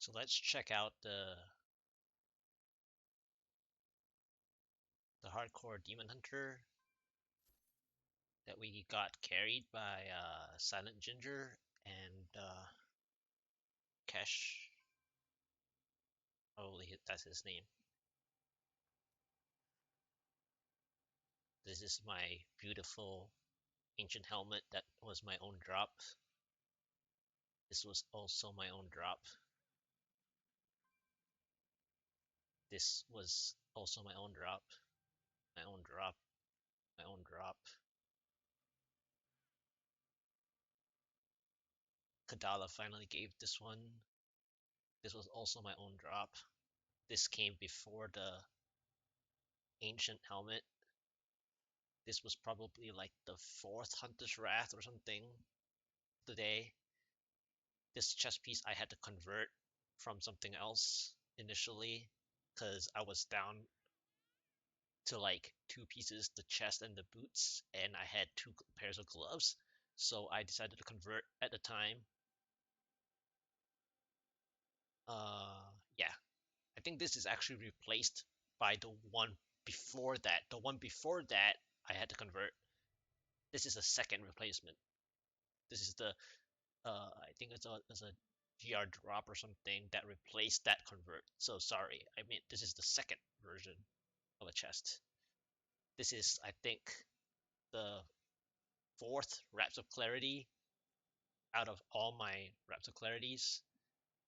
So let's check out the hardcore demon hunter that we got carried by Silent Ginger and Kesh. Probably that's his name. This is my beautiful ancient helmet that was my own drop. This was also my own drop. This was also my own drop. My own drop. My own drop. Kadala finally gave this one. This was also my own drop. This came before the ancient helmet. This was probably like the fourth Hunter's Wrath or something today. This chest piece I had to convert from something else initially because I was down to like two pieces, the chest and the boots, and I had two pairs of gloves. So I decided to convert at the time. Yeah, I think this is actually replaced by the one before that. The one before that I had to convert. This is a second replacement. This is the I think it's a GR drop or something that replaced that convert. So sorry, I mean this is the second version of a chest. This is I think the fourth Wraps of Clarity out of all my Wraps of Clarities.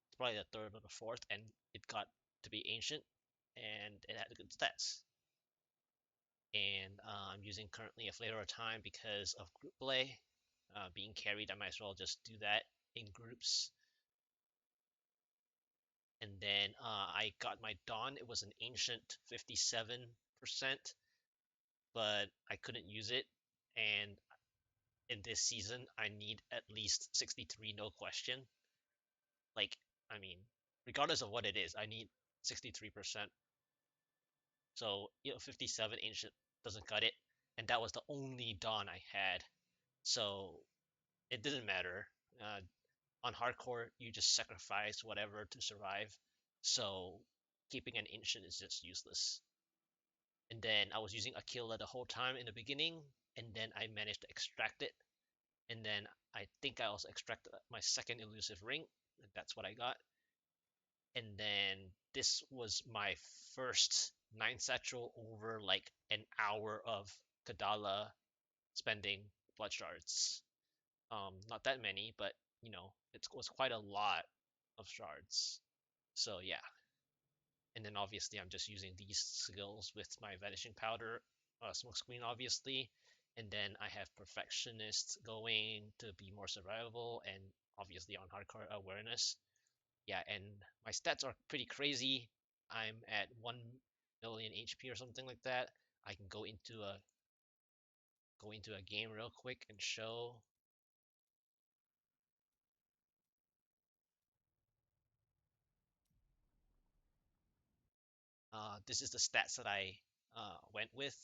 It's probably the third or the fourth, and it got to be ancient and it had good stats. And I'm using currently a Flavor of Time because of group play. Being carried, I might as well just do that in groups. And then I got my Dawn. It was an ancient 57%, but I couldn't use it. And in this season, I need at least 63, no question. Like, I mean, regardless of what it is, I need 63%. So, 57 ancient doesn't cut it. And that was the only Dawn I had. So it didn't matter. On hardcore, you just sacrifice whatever to survive. So keeping an ancient is just useless. And then I was using Aquila the whole time in the beginning, and then I managed to extract it. And then I think I also extracted my second elusive ring. That's what I got. And then this was my first 9 satchel over like an hour of Kadala spending blood shards. Not that many, but it was quite a lot of shards. So yeah, and then obviously I'm just using these skills with my vanishing powder, smoke screen obviously, and then I have perfectionist going to be more survivable, and obviously on hardcore awareness. Yeah, and my stats are pretty crazy. I'm at 1 million HP or something like that. I can go into a game real quick and show. This is the stats that I went with,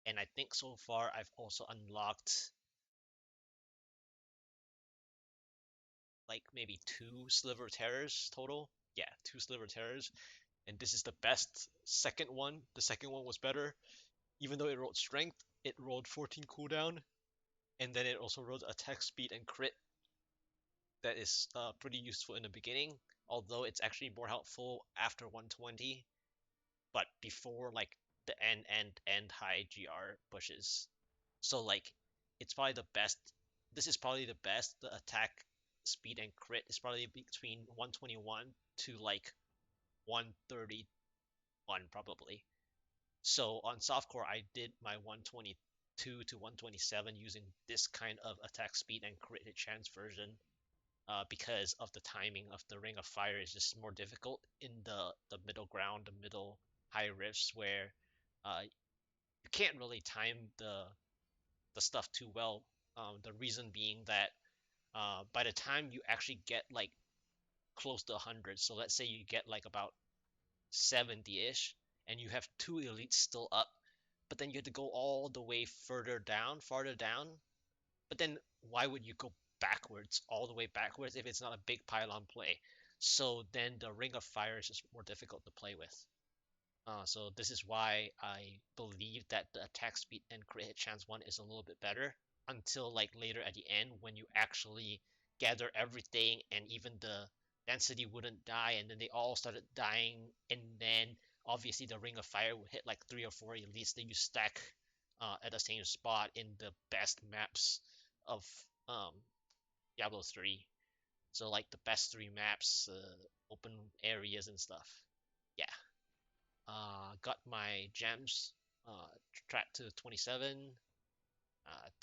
and I think so far I've also unlocked like maybe two Sliver Terrors total. Yeah, two Sliver Terrors, and this is the best second one. The second one was better, even though it rolled Strength. It rolled 14 cooldown, and then it also rolled attack speed and crit. That is pretty useful in the beginning, although it's actually more helpful after 120, but before like the end high GR pushes. So like it's probably the best. This is probably the best. The attack speed and crit is probably between 121 to like 131 probably. So on softcore, I did my 122 to 127 using this kind of attack speed and crit hit chance version because of the timing of the Ring of Fire is just more difficult in the middle ground, the middle high rifts where you can't really time the stuff too well. The reason being that by the time you actually get like close to 100, so let's say you get like about 70-ish, and you have two elites still up, but then you have to go all the way farther down. But then why would you go backwards, all the way backwards, if it's not a big pylon play? So then the Ring of Fire is just more difficult to play with. So this is why I believe that the attack speed and crit hit chance one is a little bit better until like later at the end when you actually gather everything and even the density wouldn't die and then they all started dying and then obviously the Ring of Fire would hit like 3 or 4 elites that you stack at the same spot in the best maps of um, Diablo 3. So like the best three maps, open areas and stuff. Yeah. Got my gems, Track to 27,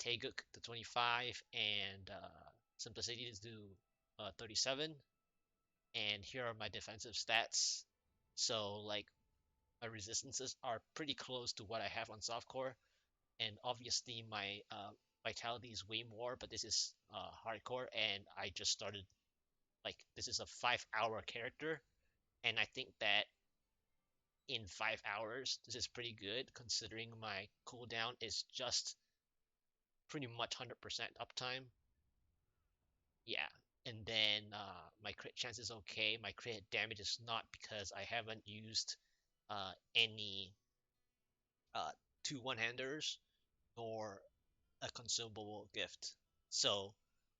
Taeguk to 25, and Simplicity to 37. And here are my defensive stats. So like my resistances are pretty close to what I have on softcore, and obviously my vitality is way more. But this is hardcore, and I just started like this is a 5 hour character, and I think that in 5 hours. This is pretty good considering my cooldown is just pretty much 100% uptime. Yeah. And then my crit chance is okay. My crit damage is not because I haven't used any uh, two one-handers nor a consumable gift. So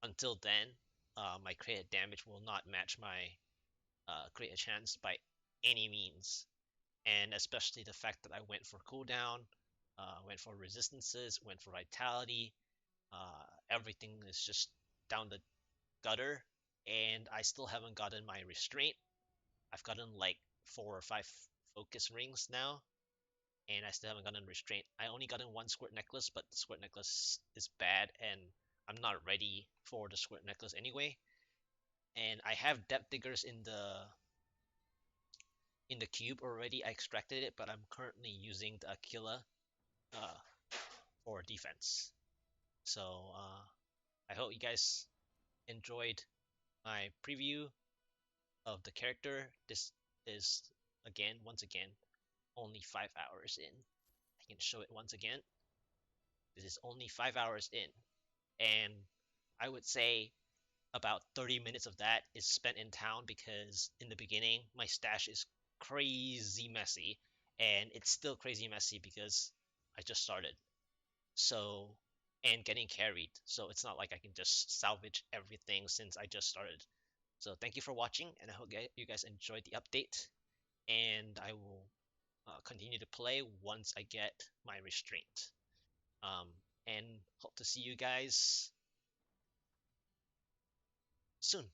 until then, my crit damage will not match my crit chance by any means. And especially the fact that I went for cooldown, went for resistances, went for vitality. Everything is just down the gutter, and I still haven't gotten my restraint. I've gotten like 4 or 5 focus rings now, and I still haven't gotten restraint. I only gotten one squirt necklace, but the squirt necklace is bad, and I'm not ready for the squirt necklace anyway. And I have depth diggers in the cube already. I extracted it, but I'm currently using the Aquila uh, for defense. So I hope you guys enjoyed my preview of the character. This is once again, only 5 hours in. I can show it once again. This is only 5 hours in, and I would say about 30 minutes of that is spent in town because in the beginning my stash is crazy messy, and it's still crazy messy because I just started. So and getting carried. So it's not like I can just salvage everything since I just started. So thank you for watching, and I hope you guys enjoyed the update. And I will continue to play once I get my restraint. Um, and hope to see you guys soon.